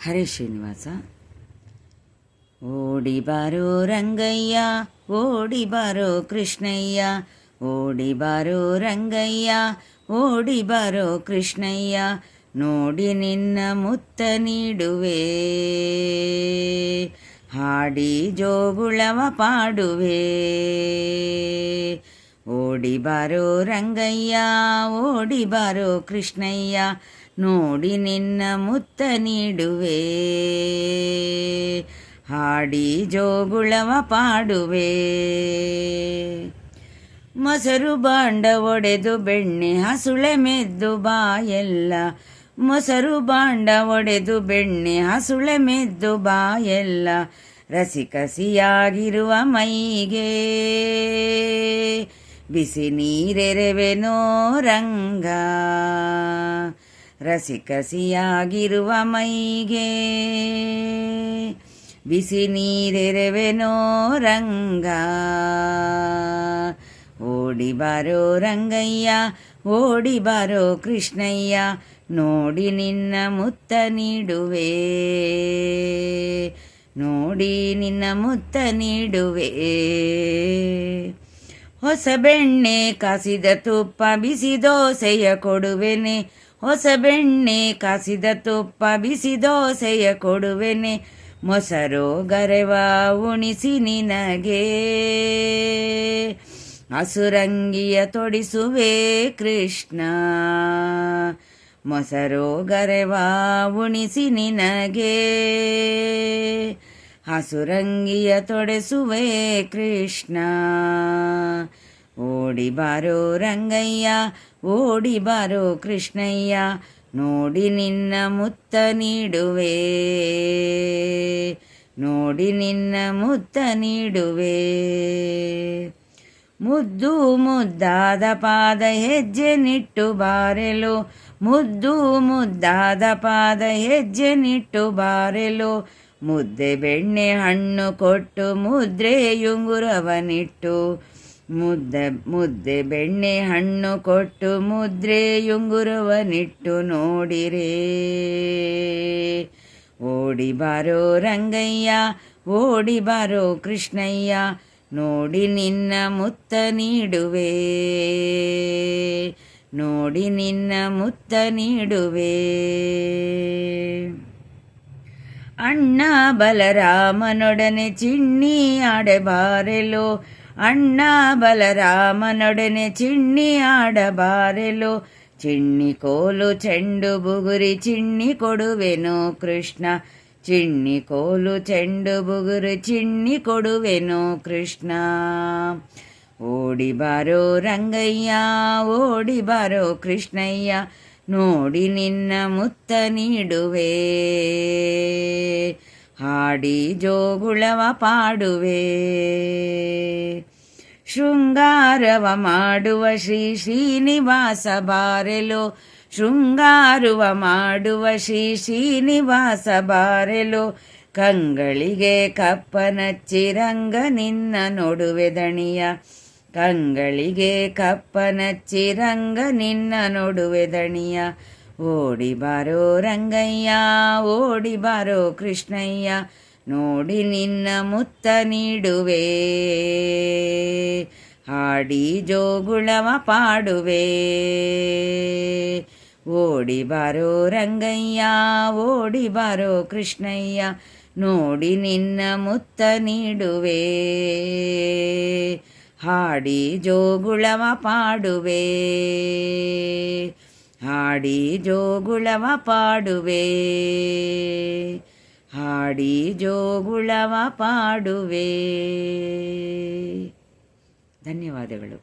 ಹರೇ ಶ್ರೀನಿವಾಸ. ಓಡಿ ಬಾರೋ ರಂಗಯ್ಯ, ಓಡಿ ಬಾರೋ ಕೃಷ್ಣಯ್ಯ, ಓಡಿ ಬಾರೋ ರಂಗಯ್ಯ, ಓಡಿ ಬಾರೋ ಕೃಷ್ಣಯ್ಯ, ನೋಡಿ ನಿನ್ನ ಮುತ್ತ ನೀಡುವೆ, ಹಾಡಿ ಜೋಗುಳವ ಪಾಡುವೆ. ಓಡಿ ಬಾರೋ ರಂಗಯ್ಯ, ಓಡಿ ಬಾರೋ ಕೃಷ್ಣಯ್ಯ, ನೋಡಿ ನಿನ್ನ ಮುತ್ತ ನೀಡುವೆ, ಹಾಡಿ ಜೋಗುಳವ ಪಾಡುವೆ. ಮೊಸರು ಬಾಂಡ ಒಡೆದು ಬೆಣ್ಣೆ ಹಸುಳೆ ಮೆದ್ದು ಬಾಯೆಲ್ಲ, ಮೊಸರು ಬಾಂಡ ಒಡೆದು ಬೆಣ್ಣೆ ಹಸುಳೆ ಮೆದ್ದು ಬಾಯೆಲ್ಲ, ರಸಿಕಸಿಯಾಗಿರುವ ಮೈಗೆ ಬಿಸಿ ನೀರೆರೆವೆನೋ ರಂಗ, ರಸಿಕಸಿಯಾಗಿರುವ ಮೈಗೆ ಬಿಸಿ ನೀರೆರೆವೆನೋ ರಂಗ. ಓಡಿ ಬಾರೋ ರಂಗಯ್ಯ, ಓಡಿ ಬಾರೋ ಕೃಷ್ಣಯ್ಯ, ನೋಡಿ ನಿನ್ನ ಮುತ್ತ ನೀಡುವೆ, ನೋಡಿ ನಿನ್ನ ಮುತ್ತ ನೀಡುವೆ. ಹೊಸ ಬೆಣ್ಣೆ ಕಾಸಿದ ತುಪ್ಪ ಬಿಸಿ ದೋಸೆಯ ಕೊಡುವೆನೆ, ಹೊಸ ಬೆಣ್ಣೆ ಕಾಸಿದ ತುಪ್ಪ ಬಿಸಿ ದೋಸೆಯ ಕೊಡುವೆನೆ, ಮೊಸರು ಗರೆವ ಉಣಿಸಿ ನಿನಗೆ ಹಸುರಂಗಿಯ ತೊಡಿಸುವೆ ಕೃಷ್ಣ, ಮೊಸರು ಗರೆವ ಉಣಿಸಿ ನಿನಗೆ ಹಸುರಂಗಿಯ ತೊಡೆಸುವೆ ಕೃಷ್ಣ. ಓಡಿ ಬಾರೋ ರಂಗಯ್ಯ, ಓಡಿ ಬಾರೋ ಕೃಷ್ಣಯ್ಯ, ನೋಡಿ ನಿನ್ನ ಮುತ್ತ ನೀಡುವೆ, ನೋಡಿ ನಿನ್ನ ಮುತ್ತ ನೀಡುವೆ. ಮುದ್ದು ಮುದ್ದಾದ ಪಾದ ಹೆಜ್ಜೆ ನಿಟ್ಟು ಬಾರೆಲು, ಮುದ್ದು ಮುದ್ದಾದ ಪಾದ ಹೆಜ್ಜೆ ನಿಟ್ಟು ಬಾರೆಲು, ಮುದ್ದೆ ಬೆಣ್ಣೆ ಹಣ್ಣು ಕೊಟ್ಟು ಮುದ್ರೆಯುಂಗುರವನಿಟ್ಟು, ಮುದ್ದೆ ಬೆಣ್ಣೆ ಹಣ್ಣು ಕೊಟ್ಟು ಮುದ್ರೆಯುಂಗುರವನಿಟ್ಟು ನೋಡಿರೇ. ಓಡಿ ಬಾರೋ ರಂಗಯ್ಯ, ಓಡಿ ಬಾರೋ ಕೃಷ್ಣಯ್ಯ, ನೋಡಿ ನಿನ್ನ ಮುತ್ತ ನೀಡುವೆ, ನೋಡಿ ನಿನ್ನ ಮುತ್ತ ನೀಡುವೆ. ಅಣ್ಣ ಬಲರಾಮನೊಡನೆ ಚಿಣ್ಣಿ ಆಡಬಾರೆಲೋ, ಅಣ್ಣ ಬಲರಾಮನೊಡನೆ ಚಿಣ್ಣಿ ಆಡಬಾರೆಲೋ, ಚಿಣ್ಣಿ ಕೋಲು ಚೆಂಡು ಬುಗುರಿ ಚಿಣ್ಣಿ ಕೊಡುವೆನೋ ಕೃಷ್ಣ, ಚಿಣ್ಣಿ ಕೋಲು ಚೆಂಡು ಬುಗುರಿ ಚಿಣ್ಣಿ ಕೊಡುವೆನೋ ಕೃಷ್ಣ. ಓಡಿ ಬಾರೋ ರಂಗಯ್ಯ, ಓಡಿ ಬಾರೋ ಕೃಷ್ಣಯ್ಯ, ನೋಡಿ ನಿನ್ನ ಮುತ್ತ ನೀಡುವೆ, ಹಾಡಿ ಜೋಗುಳವ ಪಾಡುವೆ. ಶೃಂಗಾರವ ಮಾಡುವ ಶ್ರೀ ಶ್ರೀನಿವಾಸ ಬಾರೆಲೋ, ಶೃಂಗಾರವ ಮಾಡುವ ಶ್ರೀ ಶ್ರೀನಿವಾಸ ಬಾರೆಲೋ, ಕಂಗಳಿಗೆ ಕಪ್ಪನಚ್ಚಿ ರಂಗ ನಿನ್ನ ನೋಡುವೆ ದಣಿಯ, ಕಂಗಳಿಗೆ ಕಪ್ಪನಚ್ಚಿ ರಂಗ ನಿನ್ನ ನೋಡುವೆ ದಣಿಯ. ಓಡಿ ಬಾರೋ ರಂಗಯ್ಯ, ಓಡಿ ಬಾರೋ ಕೃಷ್ಣಯ್ಯ, ನೋಡಿ ನಿನ್ನ ಮುತ್ತ ನೀಡುವೆ, ಹಾಡಿ ಜೋಗುಳವ ಪಾಡುವೆ. ಓಡಿ ಬಾರೋ ರಂಗಯ್ಯ, ಓಡಿ ಬಾರೋ ಕೃಷ್ಣಯ್ಯ, ನೋಡಿ ನಿನ್ನ ಮುತ್ತ ನೀಡುವೆ, ಹಾಡಿ ಜೋಗುಳವ ಪಾಡುವೆ, ಹಾಡಿ ಜೋಗುಳವ ಪಾಡುವೆ, ಹಾಡಿ ಜೋಗುಳವ ಪಾಡುವೆ. ಧನ್ಯವಾದಗಳು.